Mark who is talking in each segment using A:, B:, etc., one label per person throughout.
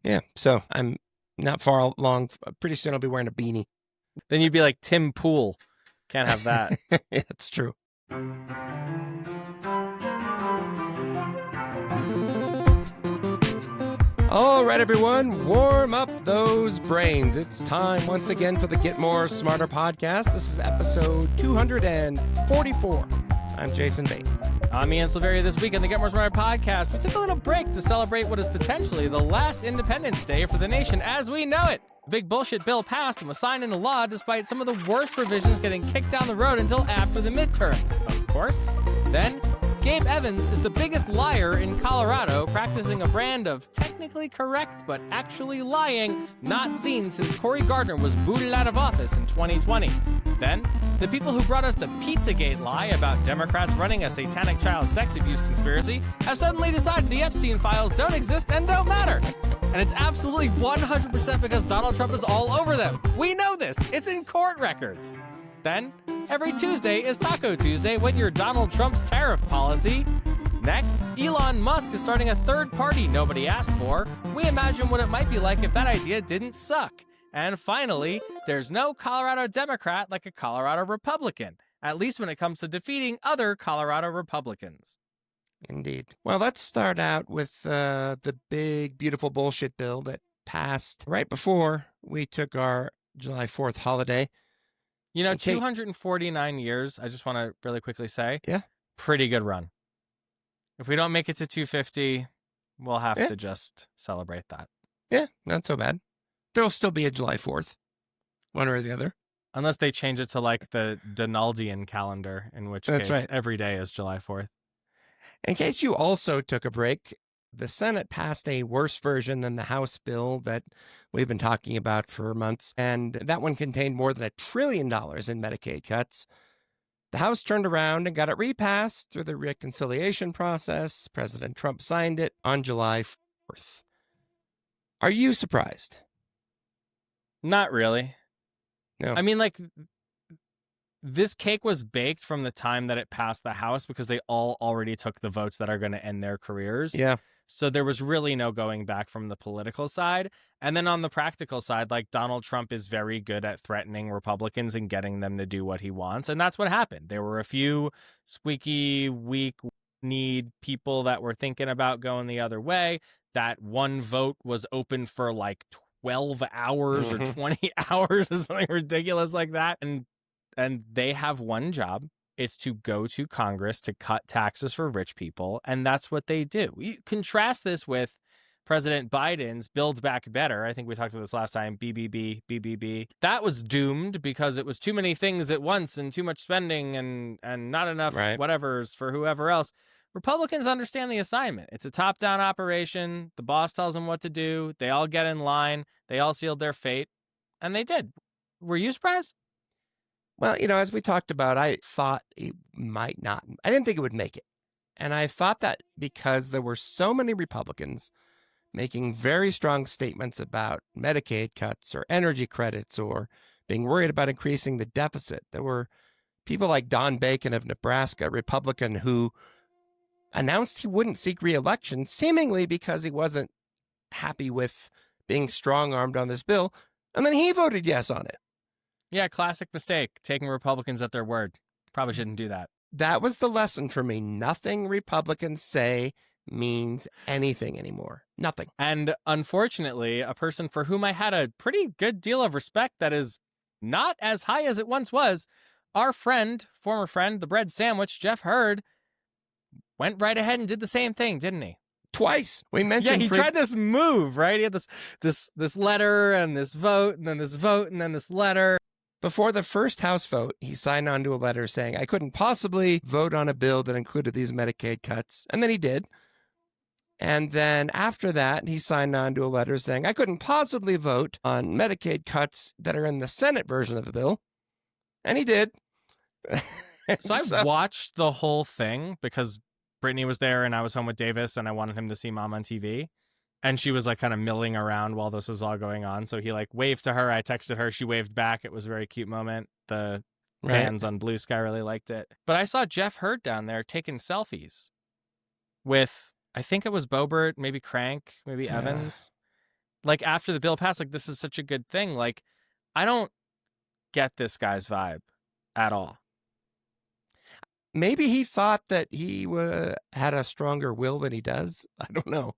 A: Yeah, so I'm not far along. Pretty soon I'll be wearing a beanie.
B: Then you'd be like Tim Pool. Can't have that.
A: Yeah, that's true. All right, everyone, warm up those brains. It's time once again for the Get More Smarter podcast. This is episode 244. I'm Jason Bate.
B: I'm Ian Silveria. This week on the Get More Smarter podcast, we took a little break to celebrate what is potentially the last Independence Day for the nation as we know it. The big bullshit bill passed and was signed into law despite some of the worst provisions getting kicked down the road until after the midterms, of course. Then, Gabe Evans is the biggest liar in Colorado, practicing a brand of technically correct but actually lying not seen since Cory Gardner was booted out of office in 2020. Then, the people who brought us the pizzagate lie about Democrats running a satanic child sex abuse conspiracy have suddenly decided the Epstein files don't exist and don't matter. And it's absolutely 100% because Donald Trump is all over them. We know this. It's in court records. Then, every Tuesday is Taco Tuesday when you're Donald Trump's tariff policy. Next, Elon Musk is starting a third party nobody asked for. We imagine what it might be like if that idea didn't suck. And finally, there's no Colorado Democrat like a Colorado Republican, at least when it comes to defeating other Colorado Republicans.
A: Indeed. Well, let's start out with the big, beautiful bullshit bill that passed right before we took our July 4th holiday.
B: You know, 249 years, I just want to really quickly say,
A: yeah,
B: pretty good run. If we don't make it to 250, we'll have to just celebrate that.
A: Yeah, not so bad. There'll still be a July 4th, one or the other.
B: Unless they change it to like the Donaldian calendar, in which case every day is July 4th.
A: In case you also took a break, the Senate passed a worse version than the House bill that we've been talking about for months, and that one contained more than $1 trillion in Medicaid cuts. The House turned around and got it repassed through the reconciliation process. President Trump signed it on July 4th. Are you surprised?
B: Not really.
A: No.
B: I mean, like, this cake was baked from the time that it passed the House because they all already took the votes that are going to end their careers.
A: Yeah.
B: So there was really no going back from the political side. And then on the practical side, like, Donald Trump is very good at threatening Republicans and getting them to do what he wants. And that's what happened. There were a few squeaky, weak-kneed people that were thinking about going the other way. That one vote was open for like 12 hours or 20 hours or something ridiculous like that. And they have one job. It's to go to Congress to cut taxes for rich people. And that's what they do. You contrast this with President Biden's Build Back Better. I think we talked about this last time. BBB. That was doomed because it was too many things at once and too much spending and not enough whatevers for whoever else. Republicans understand the assignment. It's a top-down operation. The boss tells them what to do. They all get in line. They all sealed their fate. And they did. Were you surprised?
A: Well, you know, as we talked about, I thought it might not. I didn't think it would make it. And I thought that because there were so many Republicans making very strong statements about Medicaid cuts or energy credits or being worried about increasing the deficit. There were people like Don Bacon of Nebraska, a Republican, who announced he wouldn't seek re-election, seemingly because he wasn't happy with being strong-armed on this bill. And then he voted yes on it.
B: Yeah, classic mistake, taking Republicans at their word. Probably shouldn't do that.
A: That was the lesson for me. Nothing Republicans say means anything anymore. Nothing.
B: And unfortunately, a person for whom I had a pretty good deal of respect that is not as high as it once was, our friend, former friend, the bread sandwich, Jeff Hurd, went right ahead and did the same thing, didn't he?
A: Twice. We mentioned.
B: Yeah, he tried this move, right? He had this letter and this vote and then this vote and then this letter.
A: Before the first House vote, he signed on to a letter saying, I couldn't possibly vote on a bill that included these Medicaid cuts. And then he did. And then after that, he signed on to a letter saying, I couldn't possibly vote on Medicaid cuts that are in the Senate version of the bill. And he did.
B: So I watched the whole thing because Brittany was there and I was home with Davis and I wanted him to see Mom on TV. And she was like kind of milling around while this was all going on. So he like waved to her. I texted her. She waved back. It was a very cute moment. The fans on Blue Sky really liked it. But I saw Jeff Hurd down there taking selfies with, I think it was Boebert, maybe Crank, maybe Evans. like after the bill passed, like this is such a good thing. Like I don't get this guy's vibe at all.
A: Maybe he thought that he had a stronger will than he does. I don't know.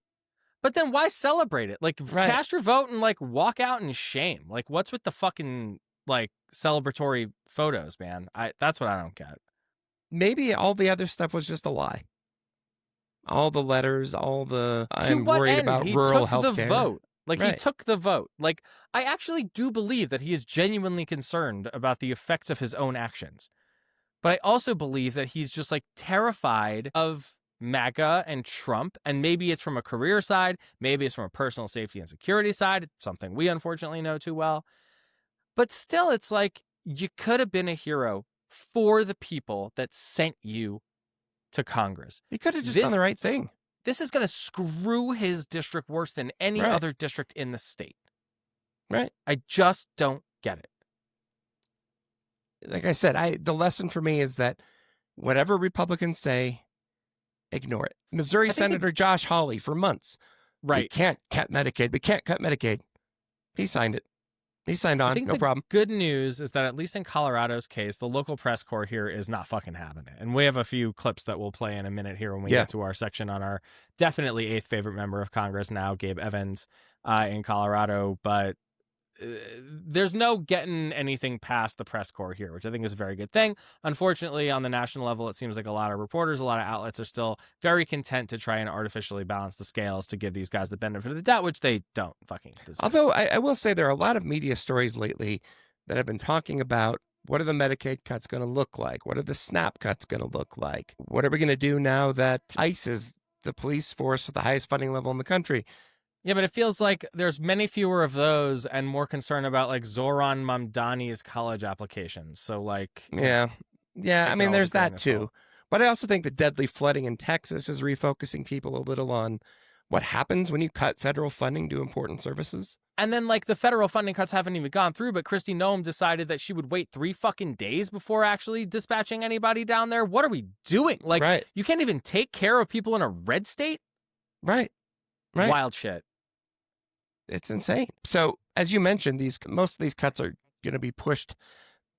B: But then why celebrate it? Like cast your vote and like walk out in shame. Like what's with the fucking like celebratory photos, man? That's what I don't get.
A: Maybe all the other stuff was just a lie. All the letters, all the I'm
B: what
A: worried
B: end?
A: about
B: He
A: rural
B: took
A: health
B: the
A: care.
B: vote. Like he took the vote. Like I actually do believe that he is genuinely concerned about the effects of his own actions. But I also believe that he's just like terrified of MAGA and Trump. And maybe it's from a career side. Maybe it's from a personal safety and security side. Something we unfortunately know too well. But still, it's like you could have been a hero for the people that sent you to Congress.
A: He could have just done the right thing.
B: This is going to screw his district worse than any other district in the state.
A: Right.
B: I just don't get it.
A: Like I said, the lesson for me is that whatever Republicans say, ignore it. Missouri Senator Josh Hawley for months.
B: Right.
A: We can't cut Medicaid. We can't cut Medicaid. He signed it. He signed on. No problem.
B: Good news is that at least in Colorado's case, the local press corps here is not fucking having it. And we have a few clips that we'll play in a minute here when we get to our section on our definitely eighth favorite member of Congress now, Gabe Evans, in Colorado. But there's no getting anything past the press corps here, which I think is a very good thing. Unfortunately, on the national level, it seems like a lot of reporters, a lot of outlets are still very content to try and artificially balance the scales to give these guys the benefit of the doubt, which they don't fucking deserve.
A: Although I will say there are a lot of media stories lately that have been talking about what are the Medicaid cuts going to look like? What are the SNAP cuts going to look like? What are we going to do now that ICE is the police force with the highest funding level in the country?
B: Yeah, but it feels like there's many fewer of those and more concern about like Zoran Mamdani's college applications. So like,
A: yeah. I mean, there's that too. But I also think the deadly flooding in Texas is refocusing people a little on what happens when you cut federal funding to important services.
B: And then like the federal funding cuts haven't even gone through, but Kristi Noem decided that she would wait 3 fucking days before actually dispatching anybody down there. What are we doing? Like, you can't even take care of people in a red state?
A: Right.
B: Wild shit.
A: It's insane. So, as you mentioned, most of these cuts are going to be pushed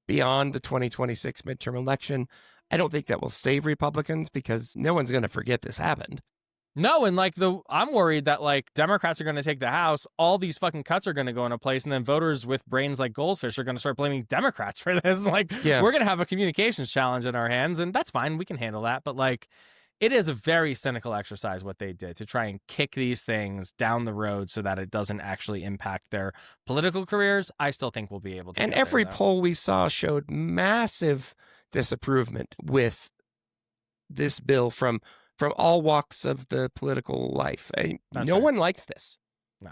A: beyond the 2026 midterm election. I don't think that will save Republicans because no one's going to forget this happened.
B: No, and like I'm worried that like Democrats are going to take the House, all these fucking cuts are going to go into place, and then voters with brains like goldfish are going to start blaming Democrats for this. Like, we're going to have a communications challenge in our hands, and that's fine. We can handle that. But like, it is a very cynical exercise what they did to try and kick these things down the road so that it doesn't actually impact their political careers. I still think we'll be able to.
A: And every poll we saw showed massive disapproval with this bill from all walks of the political life. No one likes this.
B: No.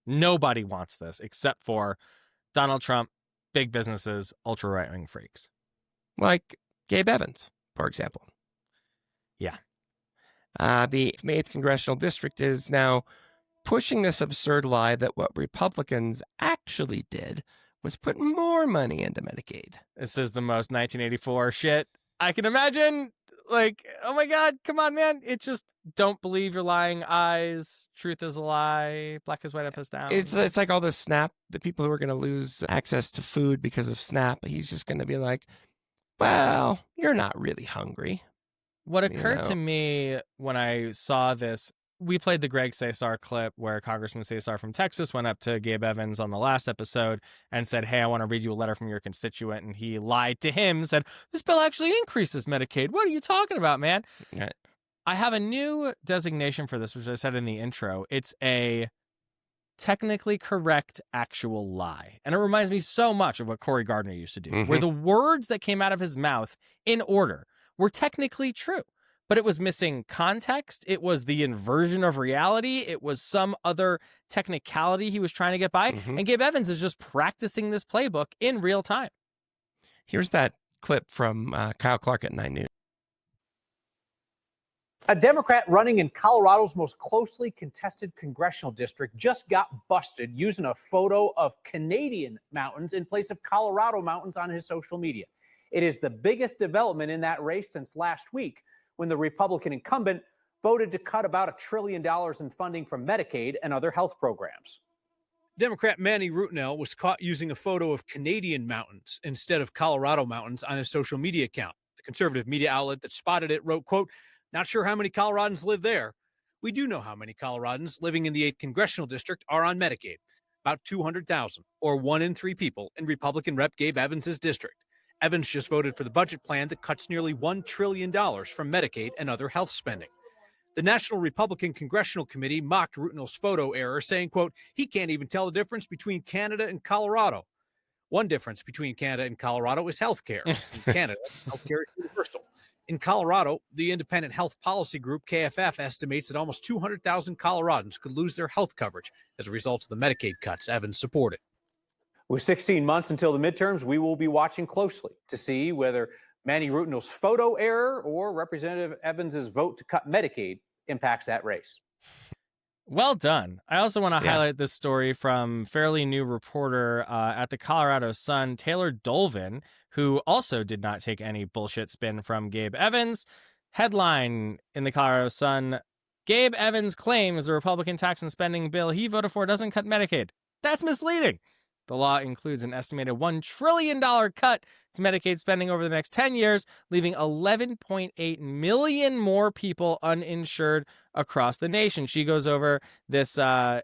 B: Nobody wants this except for Donald Trump, big businesses, ultra right-wing freaks.
A: Like Gabe Evans, for example.
B: Yeah.
A: The 8th Congressional District is now pushing this absurd lie that what Republicans actually did was put more money into Medicaid.
B: This is the most 1984 shit I can imagine. Like, oh my God, come on, man. It's just, don't believe your lying eyes. Truth is a lie. Black is white, up is down.
A: It's like all this SNAP, the people who are going to lose access to food because of SNAP. He's just going to be like, well, you're not really hungry.
B: What occurred to me when I saw this, we played the Greg Cesar clip where Congressman Cesar from Texas went up to Gabe Evans on the last episode and said, hey, I want to read you a letter from your constituent. And he lied to him, said, this bill actually increases Medicaid. What are you talking about, man?
A: Right.
B: I have a new designation for this, which I said in the intro. It's a technically correct actual lie. And it reminds me so much of what Cory Gardner used to do, where the words that came out of his mouth in order were technically true, but it was missing context. It was the inversion of reality. It was some other technicality he was trying to get by. And Gabe Evans is just practicing this playbook in real time.
A: Here's that clip from Kyle Clark at 9 News.
C: A Democrat running in Colorado's most closely contested congressional district just got busted using a photo of Canadian mountains in place of Colorado mountains on his social media. It is the biggest development in that race since last week, when the Republican incumbent voted to cut about $1 trillion in funding from Medicaid and other health programs. Democrat Manny Rutnell was caught using a photo of Canadian mountains instead of Colorado mountains on his social media account. The conservative media outlet that spotted it wrote, quote, "Not sure how many Coloradans live there. We do know how many Coloradans living in the 8th congressional district are on Medicaid. About 200,000, or 1 in 3 people in Republican Rep. Gabe Evans' district. Evans just voted for the budget plan that cuts nearly $1 trillion from Medicaid and other health spending. The National Republican Congressional Committee mocked Rutnell's photo error, saying, quote, "He can't even tell the difference between Canada and Colorado. One difference between Canada and Colorado is health care. In Canada, health care is universal. In Colorado, the independent health policy group KFF estimates that almost 200,000 Coloradans could lose their health coverage as a result of the Medicaid cuts Evans supported." With 16 months until the midterms, we will be watching closely to see whether Manny Rutnell's photo error or Representative Evans' vote to cut Medicaid impacts that race.
B: Well done. I also want to highlight this story from fairly new reporter at the Colorado Sun, Taylor Dolvin, who also did not take any bullshit spin from Gabe Evans. Headline in the Colorado Sun: Gabe Evans claims the Republican tax and spending bill he voted for doesn't cut Medicaid. That's misleading. The law includes an estimated $1 trillion cut to Medicaid spending over the next 10 years, leaving 11.8 million more people uninsured across the nation. She goes over this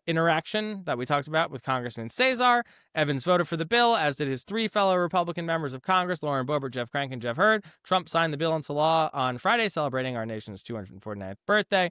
B: interaction that we talked about with Congressman Cesar. Evans voted for the bill, as did his 3 fellow Republican members of Congress, Lauren Boebert, Jeff Crank, and Jeff Hurd. Trump signed the bill into law on Friday, celebrating our nation's 249th birthday.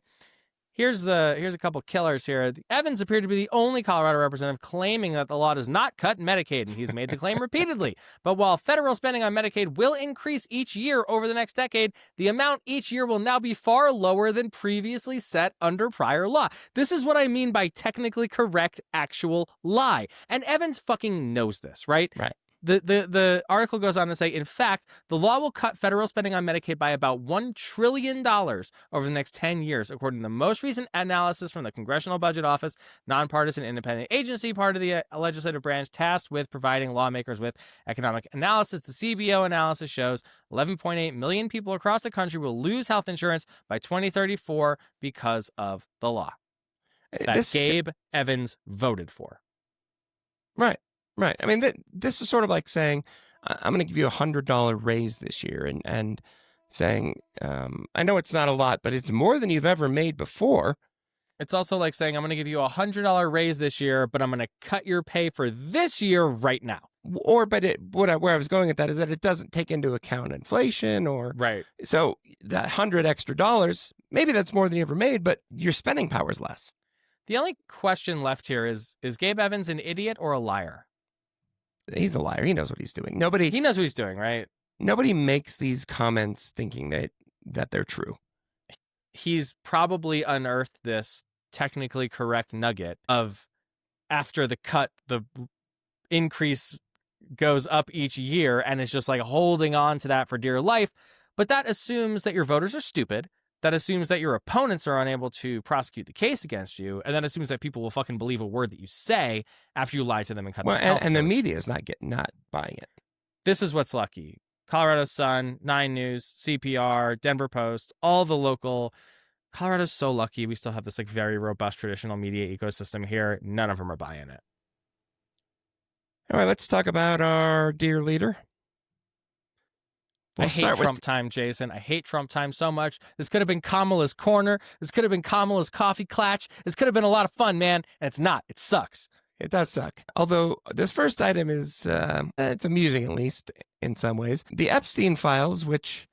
B: Here's a couple killers here. Evans appeared to be the only Colorado representative claiming that the law does not cut Medicaid, and he's made the claim repeatedly. But while federal spending on Medicaid will increase each year over the next decade, the amount each year will now be far lower than previously set under prior law. This is what I mean by technically correct actual lie. And Evans fucking knows this, right?
A: Right.
B: The article goes on to say, in fact, the law will cut federal spending on Medicaid by about $1 trillion over the next 10 years, according to the most recent analysis from the Congressional Budget Office, nonpartisan independent agency, part of the legislative branch tasked with providing lawmakers with economic analysis. The CBO analysis shows 11.8 million people across the country will lose health insurance by 2034 because of the law that Gabe Evans voted for.
A: Right. Right. I mean, this is sort of like saying, I'm going to give you $100 raise this year, and saying, I know it's not a lot, but it's more than you've ever made before.
B: It's also like saying, I'm going to give you $100 raise this year, but I'm going to cut your pay for this year right now.
A: Or, but where I was going at that is that it doesn't take into account inflation, or
B: right.
A: So that $100 extra, maybe that's more than you ever made, but your spending power is less.
B: The only question left here is Gabe Evans an idiot or a liar?
A: He's a liar. He knows what he's doing.
B: He knows what he's doing, right?
A: Nobody makes these comments thinking that they're true.
B: He's probably unearthed this technically correct nugget of, after the cut, the increase goes up each year, and it's just like holding on to that for dear life. But that assumes that your voters are stupid. That assumes that your opponents are unable to prosecute the case against you, and that assumes that people will fucking believe a word that you say after you lie to them and cut them off.
A: And the media is not buying it.
B: This is what's lucky. Colorado Sun, 9 News, CPR, Denver Post, all the local. Colorado's so lucky. We still have this like very robust traditional media ecosystem here. None of them are buying it.
A: All right, let's talk about our dear leader.
B: I hate Trump time, Jason. I hate Trump time so much. This could have been Kamala's corner. This could have been Kamala's coffee clatch. This could have been a lot of fun, man. And it's not. It sucks.
A: It does suck. Although this first item is, it's amusing, at least in some ways. The Epstein files, which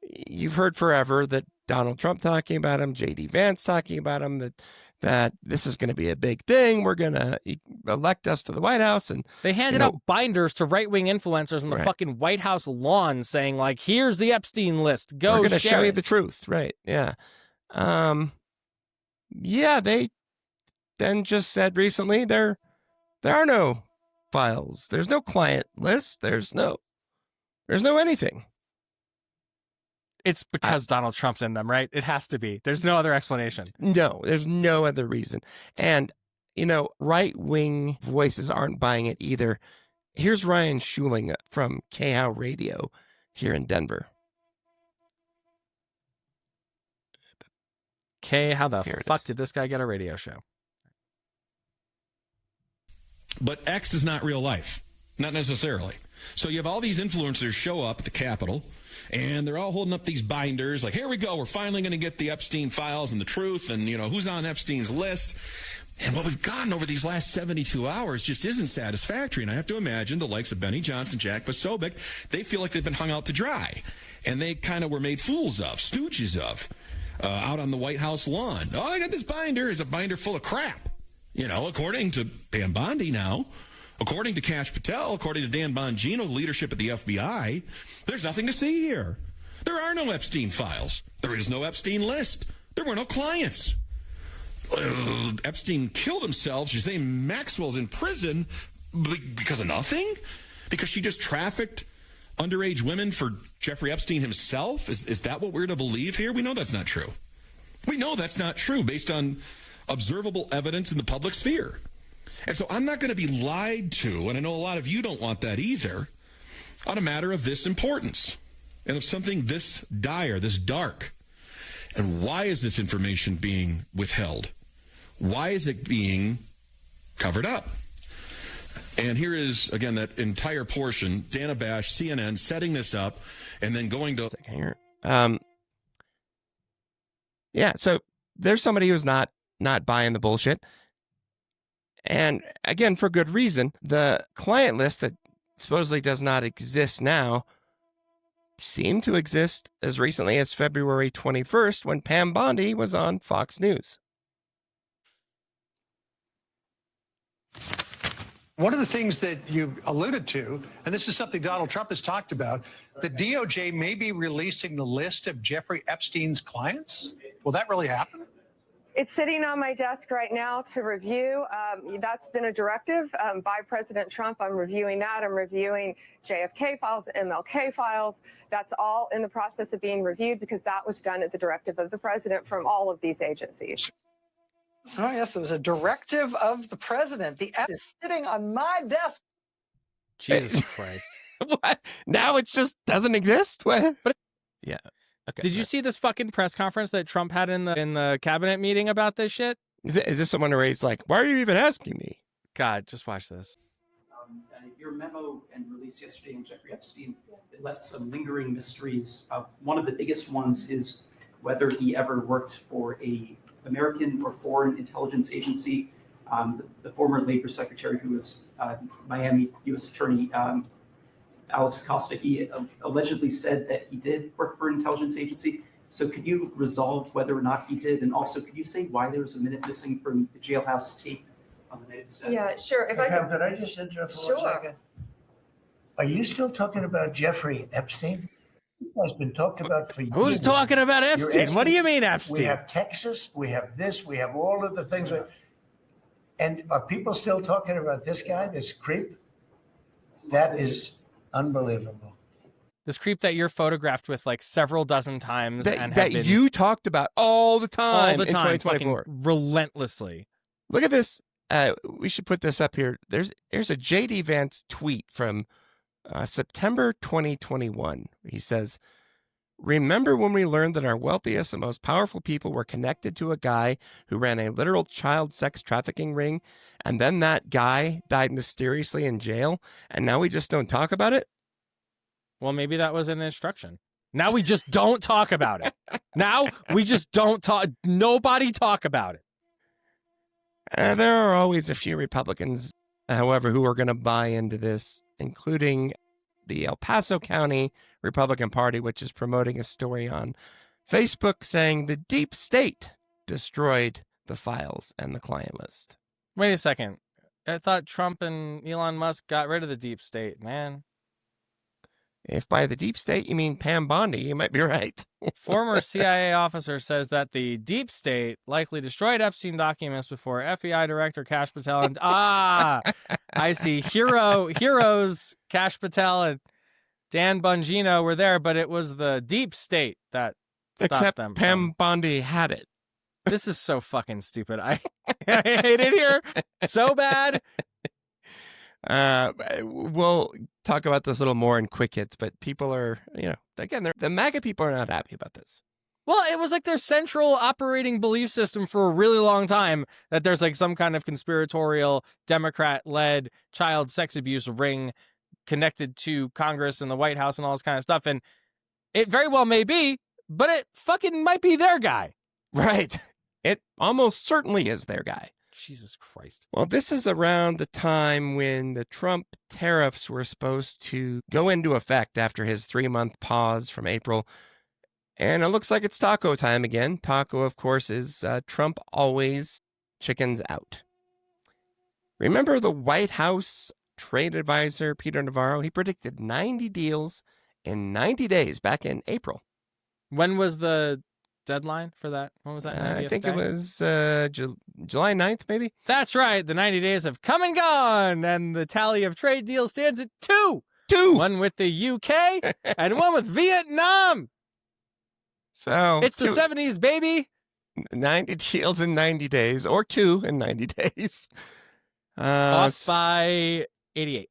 A: you've heard forever, that Donald Trump talking about him, J.D. Vance talking about him, that this is going to be a big thing. We're going to elect us to the White House. And
B: they handed out binders to right-wing influencers on the fucking White House lawn saying, like, here's the Epstein list. Go share it.
A: We're going to show you the truth. Right. Yeah. Yeah, they then just said recently there are no files. There's no client list. There's no anything.
B: It's because Donald Trump's in them, right? It has to be. There's no other explanation.
A: No, there's no other reason. And, right-wing voices aren't buying it either. Here's Ryan Schuling from KHOW Radio here in Denver.
B: Okay, how the
A: Here it
B: fuck
A: is.
B: did this guy get a radio show?
D: But X is not real life. Not necessarily. So you have all these influencers show up at the Capitol, and they're all holding up these binders like, here we go, we're finally going to get the Epstein files and the truth, and, you know, who's on Epstein's list. And what we've gotten over these last 72 hours just isn't satisfactory. And I have to imagine the likes of Benny Johnson, Jack Posobiec, they feel like they've been hung out to dry. And they kind of were made fools of, stooges of, out on the White House lawn. Oh, I got this binder. It's a binder full of crap. You know, according to Pam Bondi now, according to Kash Patel, according to Dan Bongino, leadership at the FBI, there's nothing to see here. There are no Epstein files. There is no Epstein list. There were no clients. Epstein killed himself. She's saying Maxwell's in prison because of nothing? Because she just trafficked underage women for Jeffrey Epstein himself? Is that what we're to believe here? We know that's not true. We know that's not true based on observable evidence in the public sphere. And so I'm not going to be lied to, and I know a lot of you don't want that either, on a matter of this importance and of something this dire, this dark. And why is this information being withheld? Why is it being covered up? And here is, again, that entire portion, Dana Bash, CNN, setting this up, and then going to...
A: Here. Yeah, so there's somebody who's not buying the bullshit. And again, for good reason. The client list that supposedly does not exist now seemed to exist as recently as February 21st when Pam Bondi was on Fox News.
E: One of the things that you alluded to, and this is something Donald Trump has talked about, the DOJ may be releasing the list of Jeffrey Epstein's clients. Will that really happen?
F: It's sitting on my desk right now to review. That's been a directive by President Trump. I'm reviewing that. I'm reviewing JFK files, MLK files. That's all in the process of being reviewed because that was done at the directive of the president from all of these agencies.
G: Oh, yes, it was a directive of the president. The app is sitting on my desk.
B: Jesus Christ.
A: What? Now it just doesn't exist? What?
B: But-
A: Yeah. Okay.
B: Did you see this fucking press conference that Trump had in the cabinet meeting about this shit?
A: Is this someone who raised like, why are you even asking me?
B: God, just watch this.
H: Your memo and release yesterday on Jeffrey Epstein, it left some lingering mysteries. One of the biggest ones is whether he ever worked for a American or foreign intelligence agency. The former labor secretary who was Miami U.S. Attorney Alex Costa, he allegedly said that he did work for an intelligence agency. So could you resolve whether or not he did? And also, could you say why there was a minute missing from the jailhouse tape on the night?
F: Yeah, sure. If I
I: Pam,
F: could,
I: could I just interrupt for
F: Sure.
I: 1 second? Are you still talking about Jeffrey Epstein? Has been talked about for years.
B: Who's talking about Epstein? What do you mean
I: We
B: Epstein?
I: have Texas, we have this, we have all of the things. And are people still talking about this guy, this creep? That is unbelievable.
B: This creep that you're photographed with like several dozen times and have
A: That
B: been
A: you talked about all the time,
B: all the time,
A: in 2024.
B: fucking relentlessly.
A: Look at this. We should put this up here. Here's a J.D. Vance tweet from September 2021. He says, "Remember when we learned that our wealthiest and most powerful people were connected to a guy who ran a literal child sex trafficking ring, and then that guy died mysteriously in jail, and now we just don't talk about it?"
B: Well, maybe that was an instruction. Now we just don't talk about it. Now we just don't talk. Nobody talk about it.
A: There are always a few Republicans, however, who are going to buy into this, including the El Paso County Republican Party, which is promoting a story on Facebook saying the deep state destroyed the files and the client list.
B: Wait a second. I thought Trump and Elon Musk got rid of the deep state, man.
A: If by the deep state you mean Pam Bondi, you might be right.
B: Former CIA officer says that the deep state likely destroyed Epstein documents before FBI Director Kash Patel and I see heroes Kash Patel and Dan Bongino were there, but it was the deep state that stopped
A: Except
B: them.
A: Pam Bondi had it.
B: This is so fucking stupid. I hate it here so bad.
A: We'll talk about this a little more in quick hits, but people are, again, the MAGA people are not happy about this.
B: Well, it was like their central operating belief system for a really long time that there's like some kind of conspiratorial Democrat-led child sex abuse ring connected to Congress and the White House and all this kind of stuff. And it very well may be, but it fucking might be their guy.
A: Right. It almost certainly is their guy.
B: Jesus Christ.
A: Well, this is around the time when the Trump tariffs were supposed to go into effect after his 3-month pause from April. And it looks like it's taco time again. Taco, of course, is Trump always chickens out. Remember the White House trade advisor, Peter Navarro? He predicted 90 deals in 90 days back in April.
B: When was the deadline for that? When was that?
A: I think
B: day?
A: it was July 9th, maybe?
B: That's right. The 90 days have come and gone, and the tally of trade deals stands at 2.
A: 2!
B: One with the UK and one with Vietnam.
A: So
B: it's the 70s, baby.
A: 90 deals in 90 days, or 2 in 90 days.
B: Off by 88.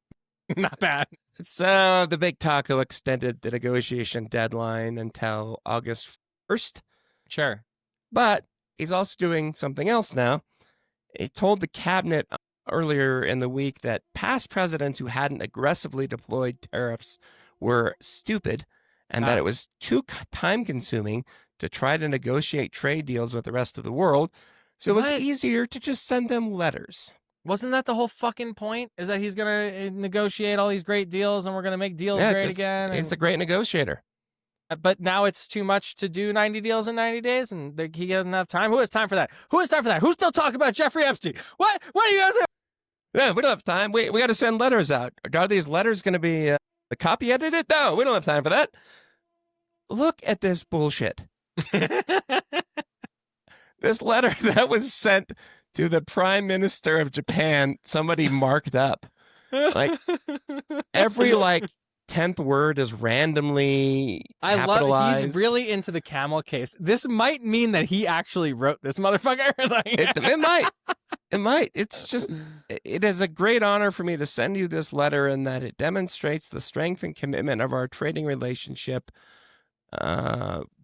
B: Not bad.
A: So the big taco extended the negotiation deadline until August 1st.
B: Sure.
A: But he's also doing something else now. He told the cabinet earlier in the week that past presidents who hadn't aggressively deployed tariffs were stupid and that it was too time-consuming to try to negotiate trade deals with the rest of the world. So it was easier to just send them letters.
B: Wasn't that the whole fucking point? Is that he's going to negotiate all these great deals and we're going to make deals great again?
A: He's a great negotiator.
B: But now it's too much to do 90 deals in 90 days and he doesn't have time. Who has time for that? Who has time for that? Who's still talking about Jeffrey Epstein? What are you guys doing?
A: Yeah, we don't have time. We got to send letters out. Are these letters going to be copy edited? No, we don't have time for that. Look at this bullshit. This letter that was sent to the Prime Minister of Japan, somebody marked up. Like every 10th word is randomly capitalized.
B: He's really into the camel case. This might mean that he actually wrote this motherfucker.
A: It might. It might. It's just, it is a great honor for me to send you this letter in that it demonstrates the strength and commitment of our trading relationship.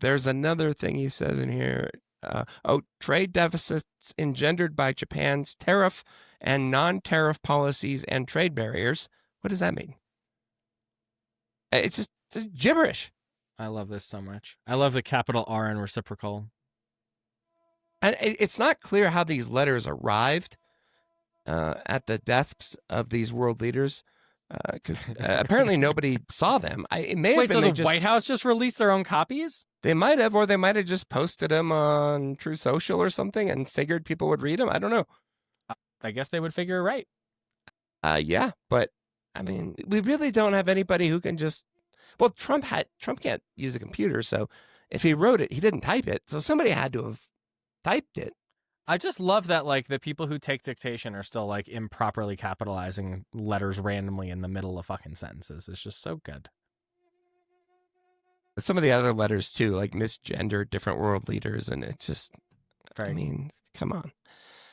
A: There's another thing he says in here. Trade deficits engendered by Japan's tariff and non-tariff policies and trade barriers. What does that mean? It's just gibberish.
B: I love this so much. I love the capital R in reciprocal.
A: And it's not clear how these letters arrived at the desks of these world leaders. Because apparently nobody saw them. It may have been
B: the White House just released their own copies?
A: They might have, or they might have just posted them on True Social or something and figured people would read them. I don't know.
B: I guess they would figure it right.
A: Yeah, but I mean, we really don't have anybody who can just. Well, Trump can't use a computer, so if he wrote it, he didn't type it. So somebody had to have typed it.
B: I just love that, the people who take dictation are still, improperly capitalizing letters randomly in the middle of fucking sentences. It's just so good.
A: Some of the other letters, too, misgendered different world leaders, and it's just, I mean, come on.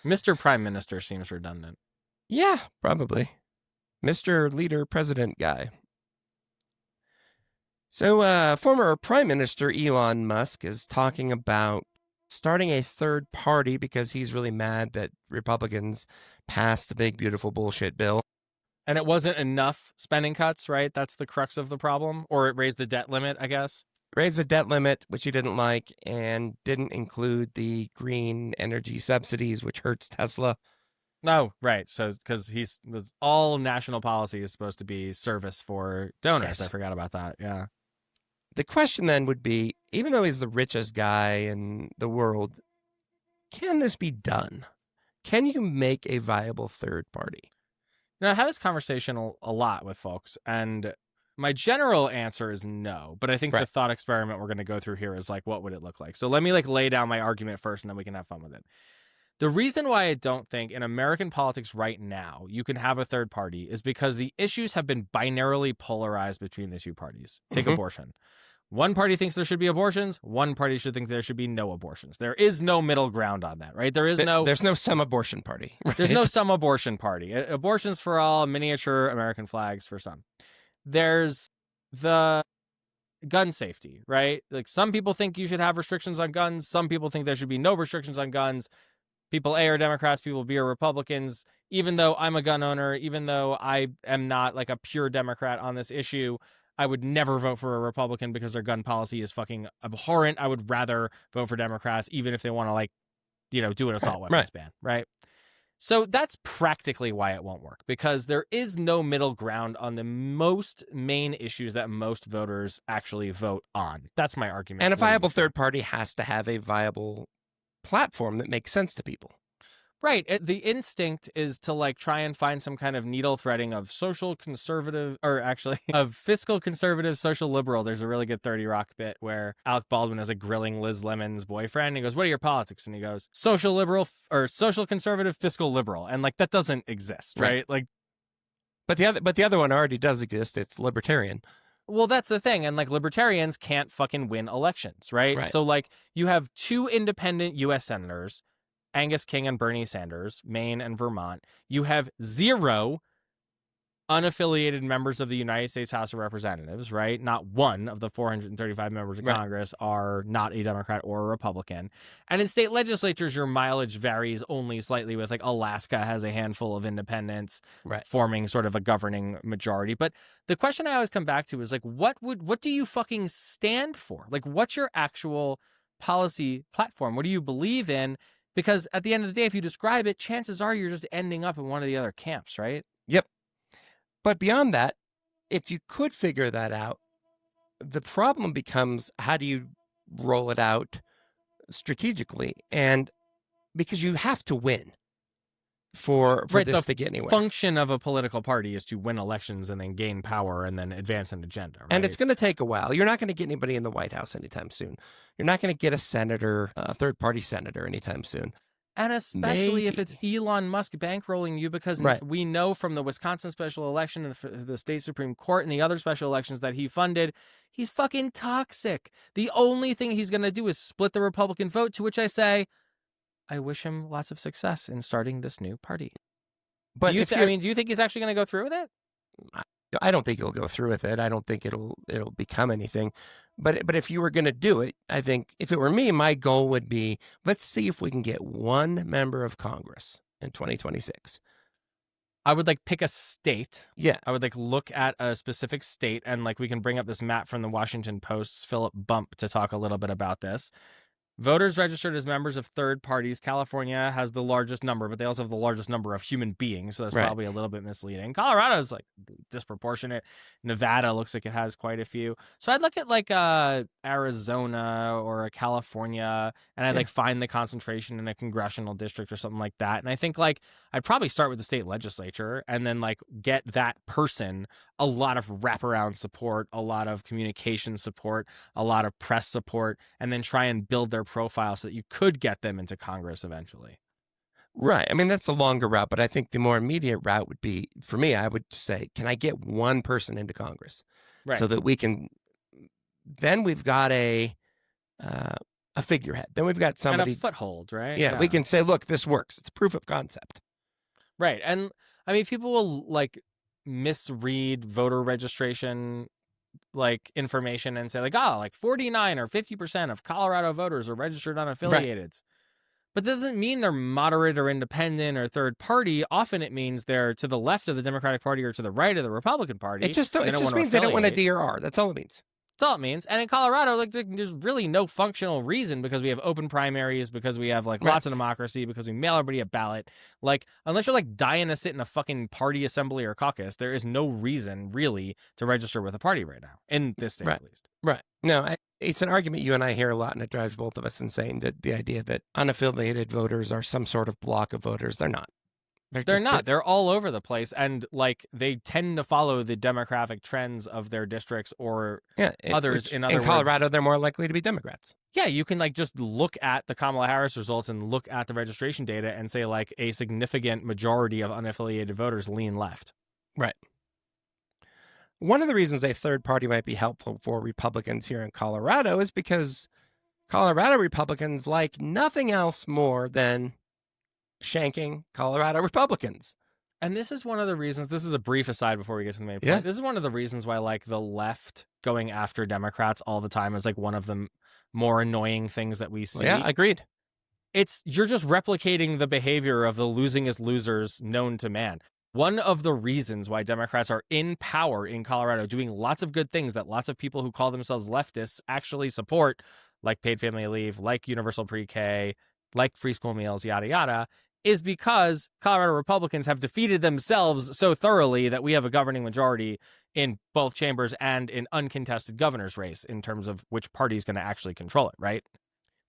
B: Mr. Prime Minister seems redundant.
A: Yeah, probably. Mr. Leader President guy. So, former Prime Minister Elon Musk is talking about starting a third party because he's really mad that Republicans passed the big, beautiful bullshit bill.
B: And it wasn't enough spending cuts, right? That's the crux of the problem. Or it raised the debt limit, I guess.
A: Raised the debt limit, which he didn't like, and didn't include the green energy subsidies, which hurts Tesla.
B: No, right. So, because all national policy is supposed to be service for donors. Yes. I forgot about that. Yeah.
A: The question then would be, even though he's the richest guy in the world, can this be done? Can you make a viable third party?
B: I have this conversation a lot with folks, and my general answer is no. But I think the thought experiment we're going to go through here is what would it look like? So let me lay down my argument first, and then we can have fun with it. The reason why I don't think in American politics right now you can have a third party is because the issues have been binarily polarized between the two parties. Take abortion. One party thinks there should be abortions. One party should think there should be no abortions. There is no middle ground on that, right? There's
A: no some abortion party. Right?
B: There's no some abortion party. Abortions for all, miniature American flags for some. There's the gun safety, right? Like some people think you should have restrictions on guns. Some people think there should be no restrictions on guns. People A are Democrats, people B are Republicans. Even though I'm a gun owner, even though I am not like a pure Democrat on this issue, I would never vote for a Republican because their gun policy is fucking abhorrent. I would rather vote for Democrats, even if they want to like, do an assault weapons ban, right? So that's practically why it won't work, because there is no middle ground on the most main issues that most voters actually vote on. That's my argument.
A: And a viable third party has to have a viable platform that makes sense to people.
B: Right. The instinct is to like try and find some kind of needle threading of social conservative, or actually of fiscal conservative, social liberal. There's a really good 30 Rock bit where Alec Baldwin is like grilling Liz Lemon's boyfriend. He goes, "What are your politics?" And he goes, "Social liberal or social conservative, fiscal liberal." And like that doesn't exist, right? Like,
A: but the other one already does exist. It's libertarian.
B: Well, that's the thing. And like libertarians can't fucking win elections, right? So like you have 2 independent U.S. senators, Angus King and Bernie Sanders, Maine and Vermont. You have 0 unaffiliated members of the United States House of Representatives, right? Not one of the 435 members of Congress are not a Democrat or a Republican. And in state legislatures, your mileage varies only slightly, with like Alaska has a handful of independents forming sort of a governing majority. But the question I always come back to is like, what do you fucking stand for? Like, what's your actual policy platform? What do you believe in? Because at the end of the day, if you describe it, chances are you're just ending up in one of the other camps, right?
A: Yep. But beyond that, if you could figure that out, the problem becomes, how do you roll it out strategically? And because you have to win for this to get anywhere.
B: The function of a political party is to win elections and then gain power and then advance an agenda. Right?
A: And it's going to take a while. You're not going to get anybody in the White House anytime soon. You're not going to get a senator, a third-party senator anytime soon.
B: And especially if it's Elon Musk bankrolling you, because we know from the Wisconsin special election and the state Supreme Court and the other special elections that he funded, he's fucking toxic. The only thing he's going to do is split the Republican vote, to which I say, I wish him lots of success in starting this new party. But do you think he's actually going to go through with it?
A: I don't think he'll go through with it. I don't think it'll become anything. But if you were going to do it, I think if it were me, my goal would be, let's see if we can get one member of Congress in 2026.
B: I would like pick a state.
A: Yeah.
B: I would like look at a specific state, and like we can bring up this map from the Washington Post's Philip Bump to talk a little bit about this. Voters registered as members of third parties. California has the largest number, but they also have the largest number of human beings, so that's probably a little bit misleading. Colorado is like disproportionate. Nevada looks like it has quite a few. So I'd look at like Arizona or California, and I'd like find the concentration in a congressional district or something like that. And I think like I'd probably start with the state legislature and then like get that person a lot of wraparound support, a lot of communication support, a lot of press support, and then try and build their profile so that you could get them into Congress eventually.
A: Right. I mean, that's the longer route, but I think the more immediate route would be, for me, I would say, can I get one person into Congress?
B: Right.
A: So that we can, then we've got a figurehead. Then we've got somebody.
B: And a foothold, right?
A: Yeah, we can say, look, this works. It's a proof of concept.
B: Right. And I mean, people will like misread voter registration like information and say like, oh, like 49 or 50% of Colorado voters are registered unaffiliated. Right. But that doesn't mean they're moderate or independent or third party. Often it means they're to the left of the Democratic Party or to the right of the Republican Party.
A: It just means they don't want a DRR. That's all it means.
B: That's all it means. And in Colorado, like there's really no functional reason, because we have open primaries, because we have like lots of democracy, because we mail everybody a ballot. Like unless you're like dying to sit in a fucking party assembly or caucus, there is no reason really to register with a party right now in this state at least.
A: Right. No, it's an argument you and I hear a lot, and it drives both of us insane. That the idea that unaffiliated voters are some sort of block of voters. They're not.
B: They're not. They're all over the place, and like they tend to follow the demographic trends of their districts or others. In
A: Colorado, they're more likely to be Democrats.
B: Yeah, you can like just look at the Kamala Harris results and look at the registration data and say like a significant majority of unaffiliated voters lean left.
A: Right. One of the reasons a third party might be helpful for Republicans here in Colorado is because Colorado Republicans like nothing else more than shanking Colorado Republicans.
B: And this is one of the reasons, this is a brief aside before we get to the main point.
A: Yeah.
B: This is one of the reasons why like the left going after Democrats all the time is like one of the more annoying things that we see.
A: Yeah, agreed.
B: You're just replicating the behavior of the losingest losers known to man. One of the reasons why Democrats are in power in Colorado doing lots of good things that lots of people who call themselves leftists actually support, like paid family leave, like universal pre-K, like free school meals, yada, yada, is because Colorado Republicans have defeated themselves so thoroughly that we have a governing majority in both chambers and in uncontested governor's race in terms of which party is going to actually control it, right?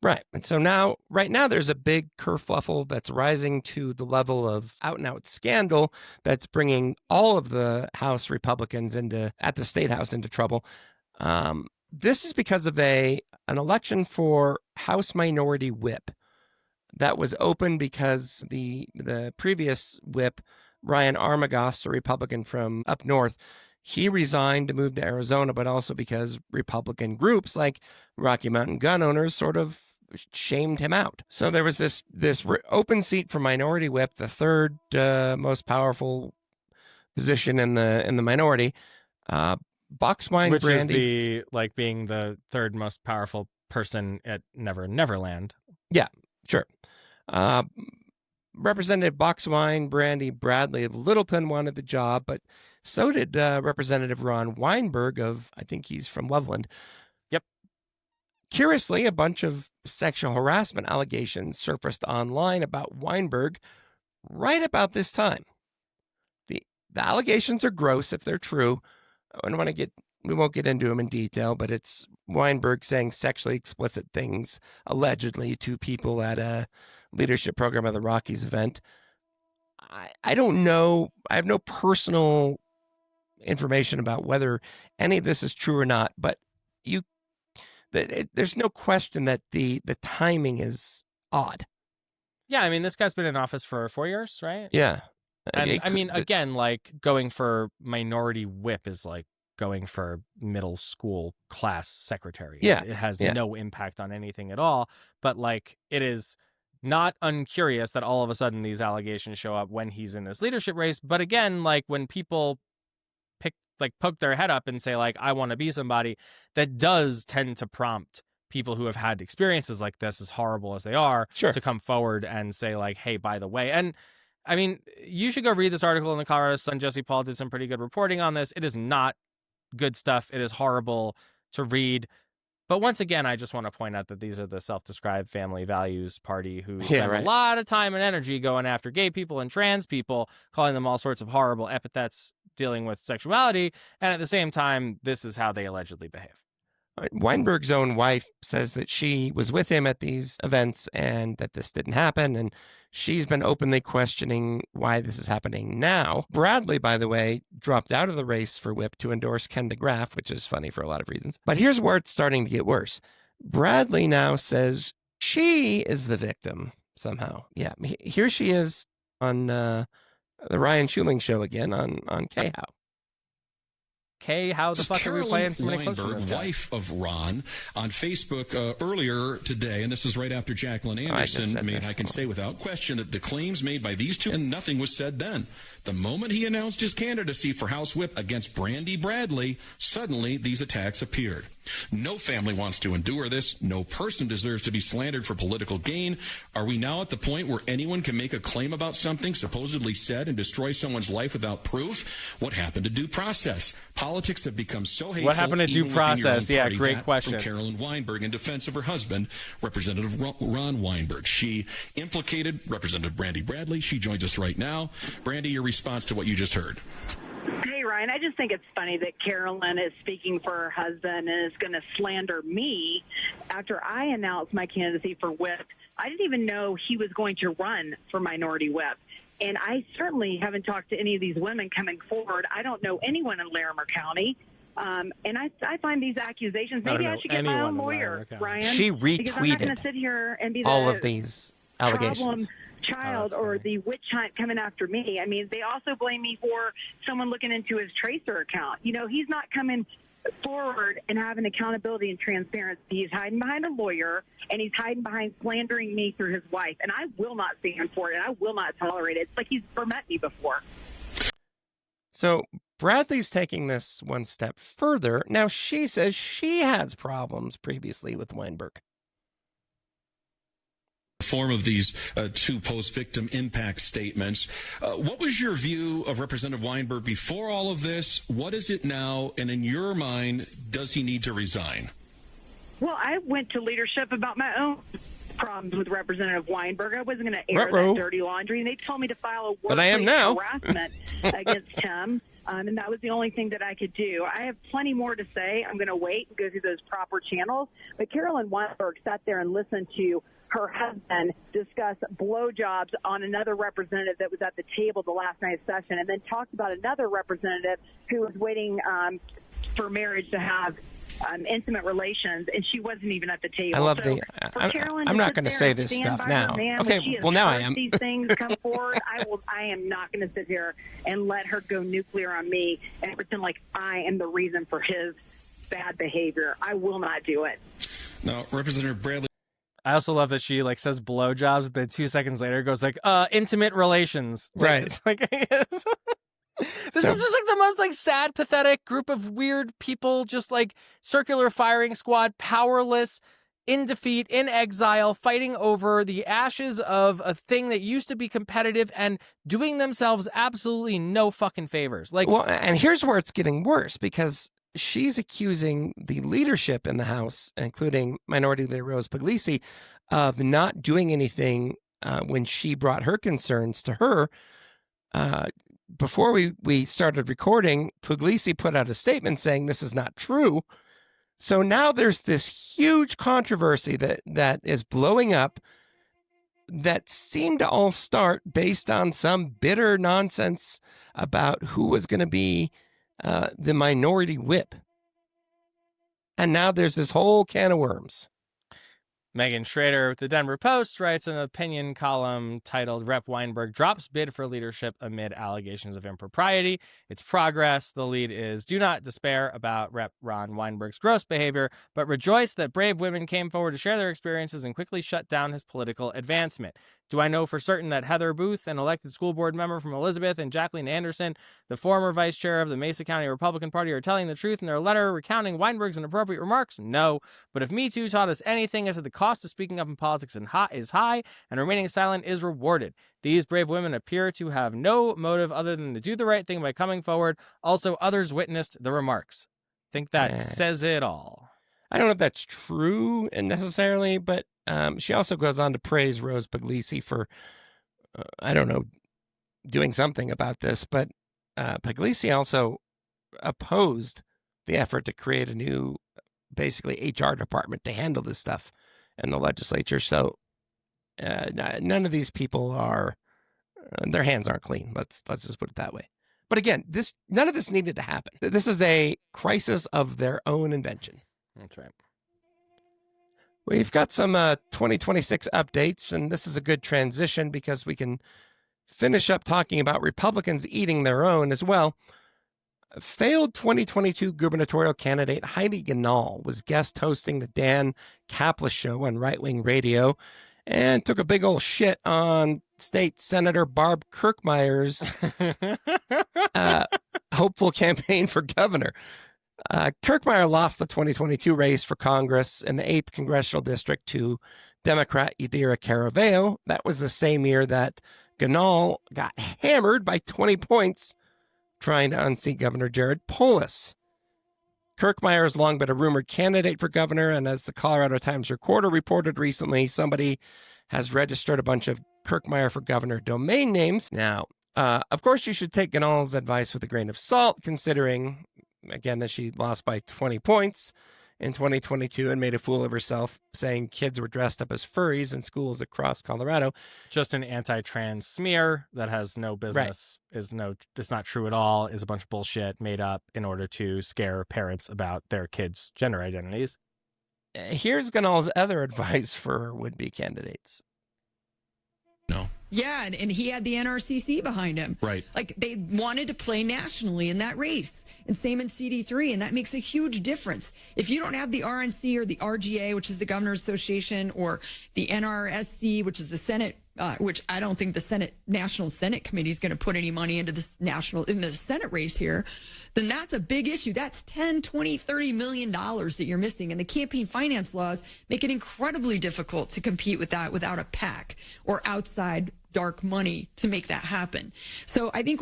A: Right. And so right now, there's a big kerfuffle that's rising to the level of out-and-out scandal that's bringing all of the House Republicans at the State House into trouble. This is because of an election for House Minority Whip that was open because the previous whip, Ryan Armagost, a Republican from up north, he resigned to move to Arizona, but also because Republican groups like Rocky Mountain Gun Owners sort of shamed him out. So there was this open seat for Minority Whip, the third most powerful position in the minority. Boxwine
B: Which
A: Brandy,
B: is being the third most powerful person at Neverland.
A: Yeah, sure. Representative Boxwine Brandy Bradley of Littleton wanted the job, but so did Representative Ron Weinberg I think he's from Loveland.
B: Yep.
A: Curiously, a bunch of sexual harassment allegations surfaced online about Weinberg right about this time. The allegations are gross if they're true. We won't get into them in detail, but it's Weinberg saying sexually explicit things allegedly to people at a leadership program of the Rockies event. I don't know. I have no personal information about whether any of this is true or not, but there's no question that the timing is odd.
B: Yeah, I mean, this guy's been in office for 4 years, right?
A: Yeah.
B: And I mean, again, like going for minority whip is like going for middle school class secretary.
A: Yeah.
B: It has no impact on anything at all. But like, it is not uncurious that all of a sudden these allegations show up when he's in this leadership race. But again, like when people poke their head up and say like, I want to be somebody, that does tend to prompt people who have had experiences like this, as horrible as they are, to come forward and say like, hey, by the way. And I mean, you should go read this article in the Colorado Sun. Jesse Paul did some pretty good reporting on this. It is not good stuff. It is horrible to read. But once again, I just want to point out that these are the self-described family values party who spend a lot of time and energy going after gay people and trans people, calling them all sorts of horrible epithets, dealing with sexuality. And at the same time, this is how they allegedly behave.
A: Weinberg's own wife says that she was with him at these events and that this didn't happen. And she's been openly questioning why this is happening now. Bradley, by the way, dropped out of the race for whip to endorse Ken DeGraff, which is funny for a lot of reasons. But here's where it's starting to get worse. Bradley now says she is the victim somehow. Yeah, here she is on the Ryan Schuling show again on K-How.
B: How the fuck are we playing so many clips from this guy?
D: Wife of Ron, on Facebook earlier today, and this is right after Jacqueline Anderson. I can say without question that the claims made by these two, and nothing was said then. The moment he announced his candidacy for House Whip against Brandy Bradley, suddenly these attacks appeared. No family wants to endure this. No person deserves to be slandered for political gain. Are we now at the point where anyone can make a claim about something supposedly said and destroy someone's life without proof? What happened to due process? Politics have become so hateful.
B: What happened to due process? Yeah, great question.
D: From Carolyn Weinberg in defense of her husband, Representative Ron Weinberg. She implicated Representative Brandy Bradley. She joins us right now. Brandy, your response to what you just heard.
J: Hey, Ryan, I just think it's funny that Carolyn is speaking for her husband and is going to slander me after I announced my candidacy for whip. I didn't even know he was going to run for minority whip. And I certainly haven't talked to any of these women coming forward. I don't know anyone in Larimer County. And I find these accusations, maybe I should get my own lawyer, Ryan.
A: She
J: because I'm not going
A: retweeted
J: to sit here and be
A: all of these allegations.
J: Problem child or the witch hunt coming after me. I mean, they also blame me for someone looking into his Tracer account. You know, he's not coming forward and have an accountability and transparency. He's hiding behind a lawyer, and he's hiding behind slandering me through his wife. And I will not stand for it, and I will not tolerate it. It's like he's never met me before.
A: So Bradley's taking this one step further. Now she says she has problems previously with Weinberg.
D: Form of these two post-victim impact statements. What was your view of Representative Weinberg before all of this? What is it now? And in your mind, does he need to resign?
J: Well, I went to leadership about my own problems with Representative Weinberg. I wasn't going to air that dirty laundry, and they told me to file a workplace harassment against him. And that was the only thing that I could do. I have plenty more to say. I'm going to wait and go through those proper channels. But Carolyn Weinberg sat there and listened to her husband discuss blowjobs on another representative that was at the table the last night of session, and then talked about another representative who was waiting for marriage to have intimate relations, and she wasn't even at the table.
A: I love
J: so
A: I'm not going to say this stuff now. Okay, well now I am.
J: These things come forward. I am not going to sit here and let her go nuclear on me and pretend like I am the reason for his bad behavior. I will not do it.
D: Now, Representative Bradley.
B: I also love that she like says blowjobs, then 2 seconds later goes like intimate relations.
A: Right.
B: It's like this is just like the most like sad, pathetic group of weird people, just like circular firing squad, powerless, in defeat, in exile, fighting over the ashes of a thing that used to be competitive and doing themselves absolutely no fucking favors. Like,
A: well, and here's where it's getting worse, because she's accusing the leadership in the House, including Minority Leader Rose Puglisi, of not doing anything when she brought her concerns to her. Before we started recording, Puglisi put out a statement saying this is not true. So now there's this huge controversy that is blowing up that seemed to all start based on some bitter nonsense about who was going to be the minority whip. And now there's this whole can of worms.
B: Megan Schrader with the Denver Post writes an opinion column titled Rep. Weinberg Drops Bid for Leadership Amid Allegations of Impropriety. It's progress. The lead is, do not despair about Rep. Ron Weinberg's gross behavior, but rejoice that brave women came forward to share their experiences and quickly shut down his political advancement. Do I know for certain that Heather Booth, an elected school board member from Elizabeth, and Jacqueline Anderson, the former vice chair of the Mesa County Republican Party, are telling the truth in their letter recounting Weinberg's inappropriate remarks? No. But if Me Too taught us anything, it's that the cost of speaking up in politics is high, and remaining silent is rewarded. These brave women appear to have no motive other than to do the right thing by coming forward. Also, others witnessed the remarks. I think that says it all.
A: I don't know if that's true necessarily, but she also goes on to praise Rose Puglisi for, doing something about this. But Puglisi also opposed the effort to create a new, basically, HR department to handle this stuff in the legislature. So none of these people their hands aren't clean. Let's just put it that way. But again, none of this needed to happen. This is a crisis of their own invention.
B: That's right.
A: We've got some 2026 updates, and this is a good transition because we can finish up talking about Republicans eating their own as well. Failed 2022 gubernatorial candidate Heidi Ganahl was guest hosting the Dan Caplis show on right-wing radio and took a big old shit on State Senator Barb Kirkmeyer's hopeful campaign for governor. Kirkmeyer lost the 2022 race for Congress in the 8th Congressional District to Democrat Yadira Caraveo. That was the same year that Ganahl got hammered by 20 points trying to unseat Governor Jared Polis. Kirkmeyer has long been a rumored candidate for governor, and as the Colorado Times Recorder reported recently, somebody has registered a bunch of Kirkmeyer for governor domain names. Now, of course, you should take Ganahl's advice with a grain of salt, considering, again, that she lost by 20 points in 2022 and made a fool of herself, saying kids were dressed up as furries in schools across Colorado.
B: Just an anti-trans smear that has no business, it's not true at all, is a bunch of bullshit made up in order to scare parents about their kids' gender identities.
A: Here's Ganahl's other advice for would-be candidates.
D: No.
K: Yeah, and he had the NRCC behind him.
D: Right.
K: Like, they wanted to play nationally in that race. And same in CD3, and that makes a huge difference. If you don't have the RNC or the RGA, which is the Governors Association, or the NRSC, which is the Senate, which I don't think the National Senate Committee is going to put any money into in the Senate race here, then that's a big issue. That's $10, $20, $30 million that you're missing. And the campaign finance laws make it incredibly difficult to compete with that without a PAC or outside dark money to make that happen. So I think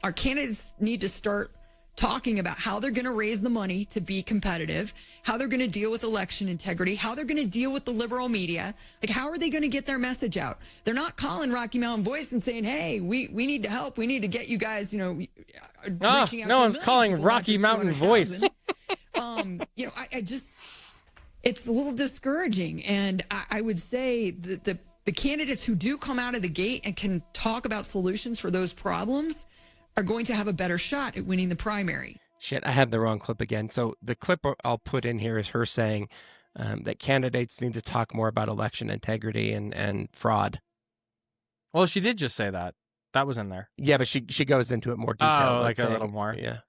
K: our candidates need to start talking about how they're going to raise the money to be competitive, how they're going to deal with election integrity, how they're going to deal with the liberal media. Like, how are they going to get their message out? They're not calling Rocky Mountain Voice and saying, hey, we need to help. We need to get you guys, reaching out.
B: No one's calling Rocky Mountain Voice.
K: I just, it's a little discouraging. And I would say that the candidates who do come out of the gate and can talk about solutions for those problems are going to have a better shot at winning the primary.
A: Shit, I had the wrong clip again. So the clip I'll put in here is her saying that candidates need to talk more about election integrity and fraud.
B: Well, she did just say that. That was in there.
A: Yeah, but she goes into it more detail.
B: Oh, like a little more.
A: Yeah.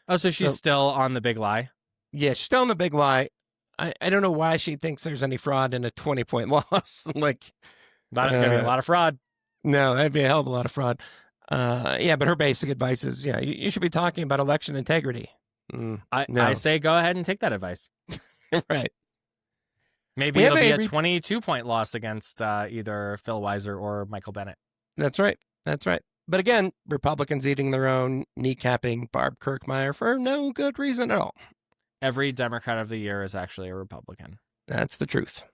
B: Oh, so she's still on the big lie?
A: Yeah, she's still on the big lie. I don't know why she thinks there's any fraud in a 20-point loss. Like,
B: That's going to be a lot of fraud.
A: No, that'd be a hell of a lot of fraud. But her basic advice is, you should be talking about election integrity.
B: I say go ahead and take that advice.
A: Right.
B: Maybe it'll be a 22-point loss against either Phil Weiser or Michael Bennett.
A: That's right. But again, Republicans eating their own, kneecapping Barb Kirkmeyer for no good reason at all.
B: Every Democrat of the year is actually a Republican.
A: That's the truth.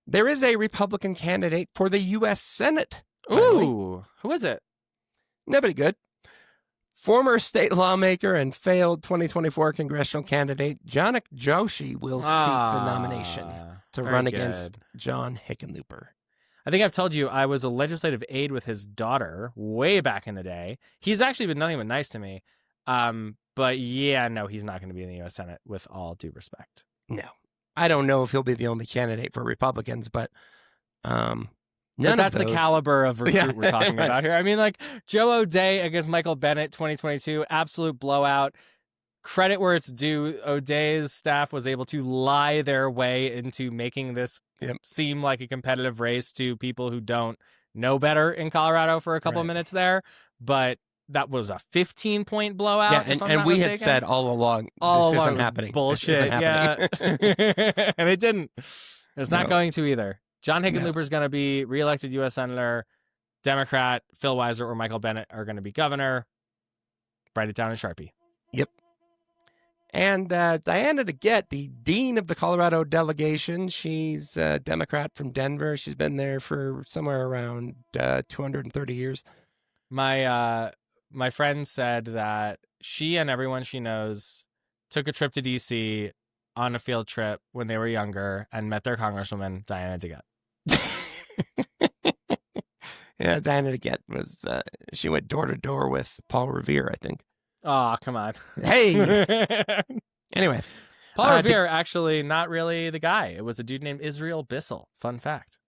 A: There is a Republican candidate for the U.S. Senate.
B: Ooh, who is it?
A: Nobody good. Former state lawmaker and failed 2024 congressional candidate Janak Joshi will seek the nomination to run against John Hickenlooper.
B: I think I've told you I was a legislative aide with his daughter way back in the day. He's actually been nothing but nice to me. But yeah, no, he's not going to be in the U.S. Senate with all due respect.
A: No. I don't know if he'll be the only candidate for Republicans, but
B: that's the caliber of recruit we're talking about here. I mean, like, Joe O'Dea against Michael Bennett, 2022, absolute blowout. Credit where it's due. O'Dea's staff was able to lie their way into making this seem like a competitive race to people who don't know better in Colorado for a couple of minutes there. But that was a 15-point blowout.
A: Yeah, and we had said all along, this isn't happening.
B: Bullshit. Yeah. And it didn't. It's not going to either. John Hickenlooper is going to be reelected U.S. Senator. Democrat Phil Weiser or Michael Bennett are going to be governor. Write it down in Sharpie.
A: Yep. And Diana DeGette, the dean of the Colorado delegation, she's a Democrat from Denver. She's been there for somewhere around 230 years.
B: My friend said that she and everyone she knows took a trip to D.C. on a field trip when they were younger and met their congresswoman, Diana DeGette.
A: Yeah, Diana DeGette was, she went door to door with Paul Revere, I think.
B: Oh, come on.
A: Hey! Anyway.
B: Paul Revere, actually not really the guy. It was a dude named Israel Bissell. Fun fact.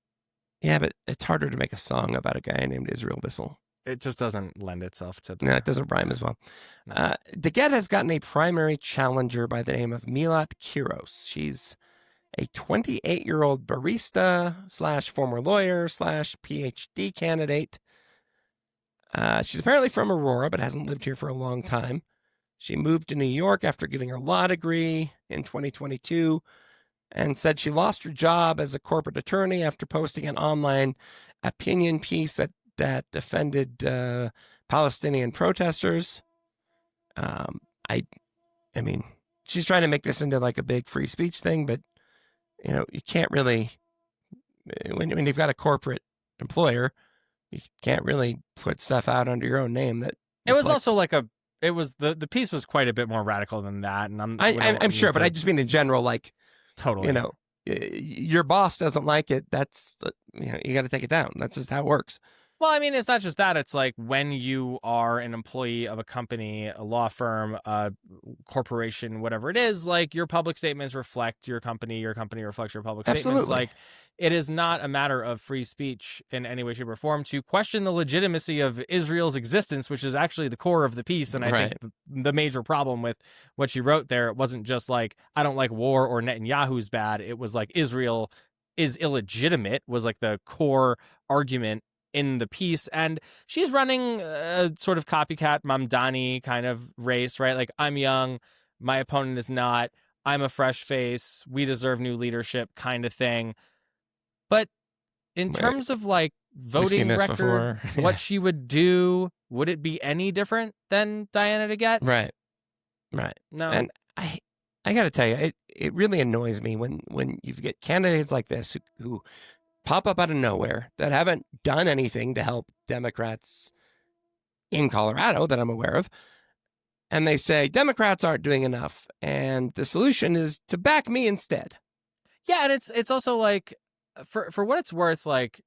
A: Yeah, but it's harder to make a song about a guy named Israel Bissell.
B: It just doesn't lend itself to
A: No, it doesn't rhyme as well. No. DeGette has gotten a primary challenger by the name of Milat Kiros. She's a 28-year-old barista / former lawyer / PhD candidate. She's apparently from Aurora, but hasn't lived here for a long time. She moved to New York after getting her law degree in 2022 and said she lost her job as a corporate attorney after posting an online opinion piece that defended Palestinian protesters. I mean, she's trying to make this into like a big free speech thing, but you can't really, when you've got a corporate employer, you can't really put stuff out under your own name. That
B: it was also like the piece was quite a bit more radical than that, and
A: I'm sure, but I just mean in general, like
B: totally,
A: your boss doesn't like it. That's you got to take it down. That's just how it works.
B: Well, I mean, it's not just that. It's like when you are an employee of a company, a law firm, a corporation, whatever it is, like your public statements reflect your company reflects your public statements.
A: Absolutely.
B: Like it is not a matter of free speech in any way, shape, or form to question the legitimacy of Israel's existence, which is actually the core of the piece. And I think the major problem with what she wrote there, it wasn't just like, I don't like war or Netanyahu's bad. It was like Israel is illegitimate was like the core argument in the piece. And she's running a sort of copycat Mamdani kind of race, right? Like, I'm young, my opponent is not, I'm a fresh face, we deserve new leadership kind of thing. But in terms of like voting record, what she would do, would it be any different than Diana DeGette?
A: Right.
B: No.
A: And I got to tell you, it really annoys me when you get candidates like this who pop up out of nowhere that haven't done anything to help Democrats in Colorado that I'm aware of. And they say Democrats aren't doing enough. And the solution is to back me instead.
B: Yeah. And it's also like, for what it's worth, like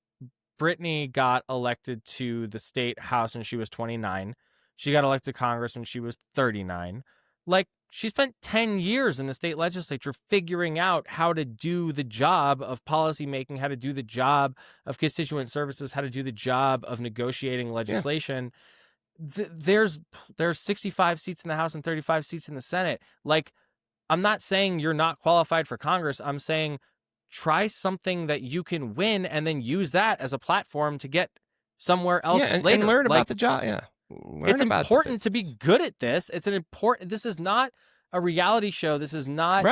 B: Brittany got elected to the state house when she was 29. She got elected to Congress when she was 39. Like, she spent 10 years in the state legislature figuring out how to do the job of policymaking, how to do the job of constituent services, how to do the job of negotiating legislation. Yeah. There's 65 seats in the House and 35 seats in the Senate. Like, I'm not saying you're not qualified for Congress. I'm saying try something that you can win and then use that as a platform to get somewhere else later.
A: And learn about the job. Yeah.
B: It's important to be good at this. This is not a reality show. This is not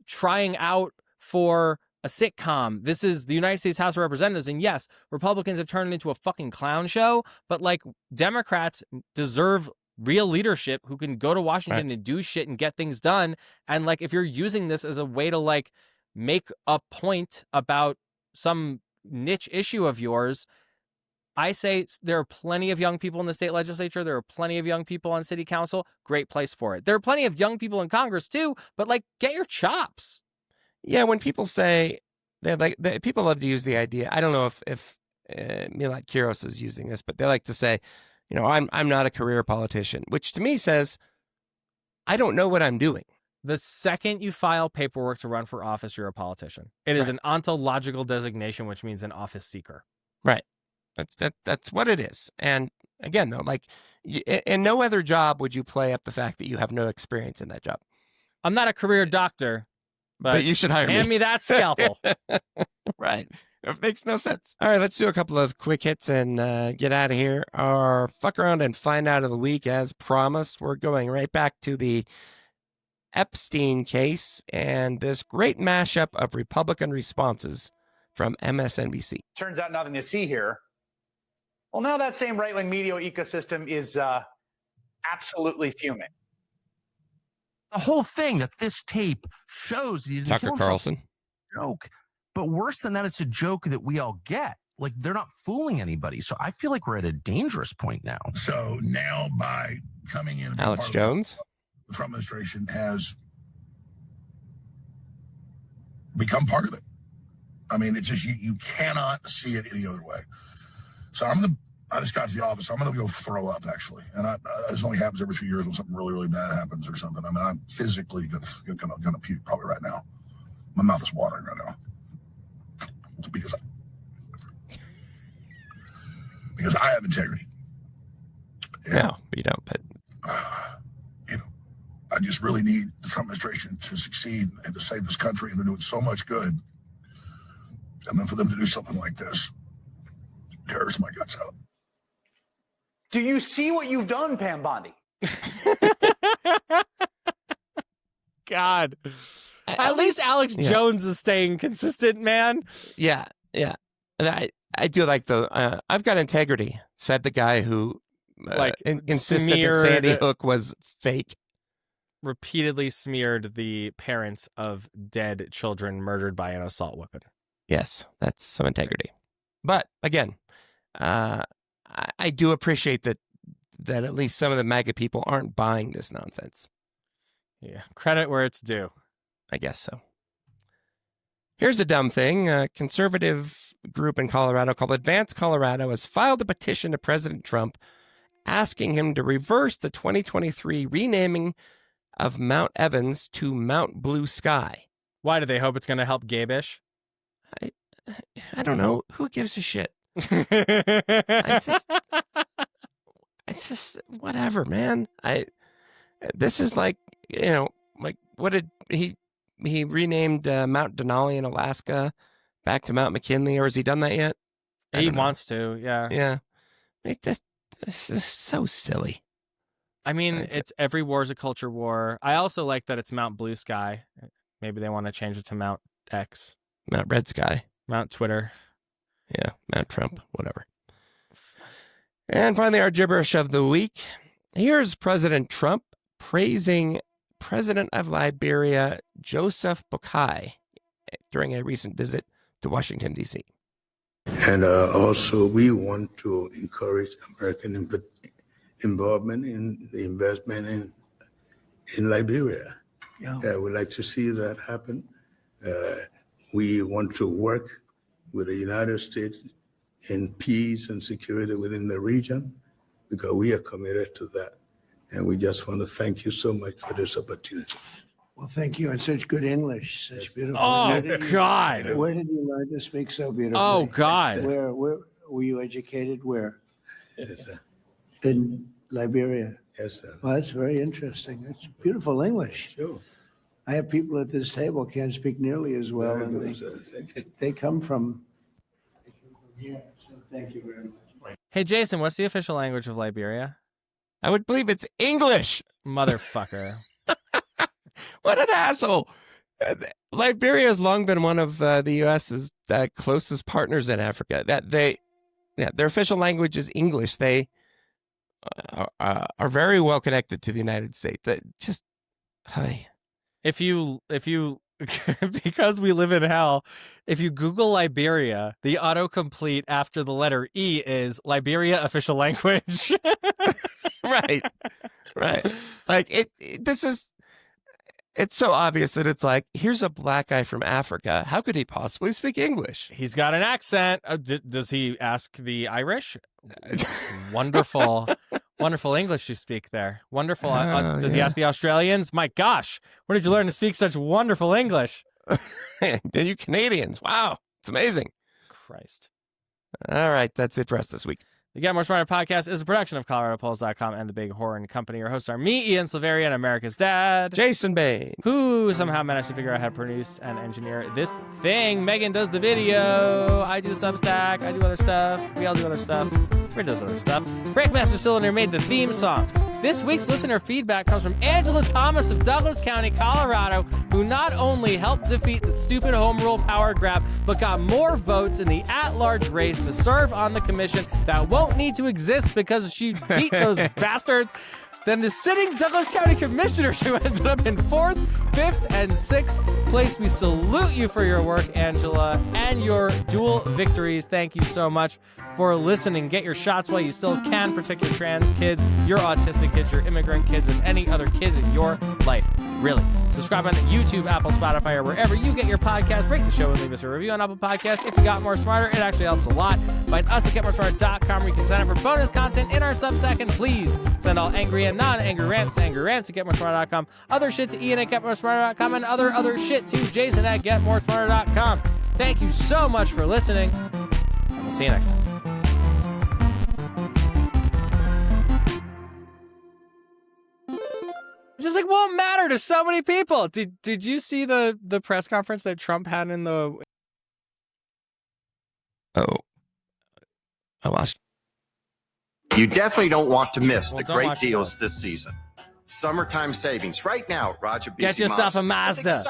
B: trying out for a sitcom. This is the United States House of Representatives. And yes, Republicans have turned it into a fucking clown show, but like Democrats deserve real leadership who can go to Washington and do shit and get things done. And like, if you're using this as a way to like make a point about some niche issue of yours, I say there are plenty of young people in the state legislature. There are plenty of young people on city council. Great place for it. There are plenty of young people in Congress too, but like, get your chops.
A: Yeah, when people say people love to use the idea. I don't know if Milad Kiros is using this, but they like to say, I'm not a career politician, which to me says, I don't know what I'm doing.
B: The second you file paperwork to run for office, you're a politician. It is an ontological designation, which means an office seeker.
A: Right. That's what it is. And again, though, like in no other job would you play up the fact that you have no experience in that job.
B: I'm not a career doctor, but
A: you should hire me.
B: Hand me that scalpel.
A: Right. It makes no sense. All right, let's do a couple of quick hits and get out of here. Our fuck around and find out of the week, as promised. We're going right back to the Epstein case and this great mashup of Republican responses from MSNBC.
L: Turns out nothing to see here. Well, now that same right-wing media ecosystem is absolutely fuming.
M: The whole thing that this tape shows you
A: Tucker Carlson
M: joke, but worse than that, it's a joke that we all get. Like, they're not fooling anybody. So I feel like we're at a dangerous point now.
N: So now, by coming in,
A: Alex Jones,
N: the Trump administration has become part of it. I mean, it's just you cannot see it any other way. So I just got to the office. I'm going to go throw up, actually. And this only happens every few years when something really, really bad happens or something. I mean, I'm physically going to puke probably right now. My mouth is watering right now. Because I have integrity.
A: No, you don't. But
N: I just really need the Trump administration to succeed and to save this country. And they're doing so much good. And then for them to do something like this tears my guts out.
L: Do you see what you've done, Pam Bondi?
B: God. At least Alex Jones is staying consistent, man.
A: Yeah. And I do like I've got integrity, said the guy who insisted that Sandy Hook was fake.
B: Repeatedly smeared the parents of dead children murdered by an assault weapon.
A: Yes, that's some integrity. But again, I do appreciate that at least some of the MAGA people aren't buying this nonsense.
B: Yeah, credit where it's due.
A: I guess so. Here's a dumb thing. Conservative group in Colorado called Advance Colorado has filed a petition to President Trump asking him to reverse the 2023 renaming of Mount Evans to Mount Blue Sky.
B: Why do they hope it's going to help Gabe-ish?
A: I don't know. Who gives a shit? It's just whatever, man. This is like, what did he renamed Mount Denali in Alaska back to Mount McKinley, or has he done that yet?
B: He wants to, yeah.
A: Yeah. This is so silly.
B: I mean, it's every war is a culture war. I also like that it's Mount Blue Sky. Maybe they want to change it to Mount X.
A: Mount Red Sky.
B: Mount Twitter.
A: Yeah, Mount Trump, whatever. And finally, our gibberish of the week. Here's President Trump praising President of Liberia, Joseph Boakai, during a recent visit to Washington, D.C.
O: And also, we want to encourage American involvement in the investment in Liberia. Yeah. We'd like to see that happen. We want to work with the United States in peace and security within the region, because we are committed to that. And we just want to thank you so much for this opportunity.
I: Well, thank you. And such good English, such beautiful.
B: Oh, God.
I: Where did you learn to speak so beautifully?
B: Oh, God.
I: Where were you educated? Where?
O: Yes, sir.
I: In Liberia.
O: Yes, sir.
I: Well, that's very interesting. That's beautiful English.
O: Sure.
I: I have people at this table can't speak nearly as well,
O: Very
I: and
O: good, sir. Thank you.
I: they come from here. So thank you very much.
B: Hey, Jason, what's the official language of Liberia?
A: I would believe it's English.
B: Motherfucker.
A: What an asshole. Liberia has long been one of the U.S.'s closest partners in Africa. Their official language is English. They are very well connected to the United States. Hi.
B: If you because we live in hell, if you Google Liberia, the autocomplete after the letter E is Liberia official language.
A: Right. Like it's so obvious that it's like, here's a black guy from Africa. How could he possibly speak English?
B: He's got an accent. Does he ask the Irish? Wonderful. Wonderful English you speak there. Wonderful. Does he ask the Australians? My gosh, where did you learn to speak such wonderful English?
A: You Canadians. Wow. It's amazing.
B: Christ.
A: All right. That's it for us this week.
B: The Get More Smarter podcast is a production of ColoradoPolls.com and The Big Horn Company. Our hosts are me, Ian Silveria, and America's dad,
A: Jason Bain,
B: who somehow managed to figure out how to produce and engineer this thing. Megan does the video. I do the Substack. I do other stuff. We all do other stuff. Rick does other stuff. Breakmaster Cylinder made the theme song. This week's listener feedback comes from Angela Thomas of Douglas County, Colorado, who not only helped defeat the stupid home rule power grab, but got more votes in the at-large race to serve on the commission that won't need to exist because she beat those bastards than the sitting Douglas County commissioners who ended up in 4th, 5th, and 6th place. We salute you for your work, Angela, and your dual victories. Thank you so much for listening. Get your shots while you still can. Protect your trans kids, your autistic kids, your immigrant kids, and any other kids in your life. Really. Subscribe on YouTube, Apple, Spotify, or wherever you get your podcasts. Rate the show and leave us a review on Apple Podcasts. If you got more smarter, it actually helps a lot. Find us at getmoresmarter.com, where you can sign up for bonus content in our Substack. And please send all angry and non-angry rants to at getmoresmarter.com. Other shit to Ian at getmoresmarter.com, and other shit to Jason at getmoresmarter.com. Thank you so much for listening, and we'll see you next time. It just like won't matter to so many people. Did you see the press conference that Trump had in the?
A: Oh, I lost.
P: You definitely don't want to miss the
B: don't
P: great
B: watch
P: deals this season. Summertime savings right now, Roger.
B: Get yourself a Mazda.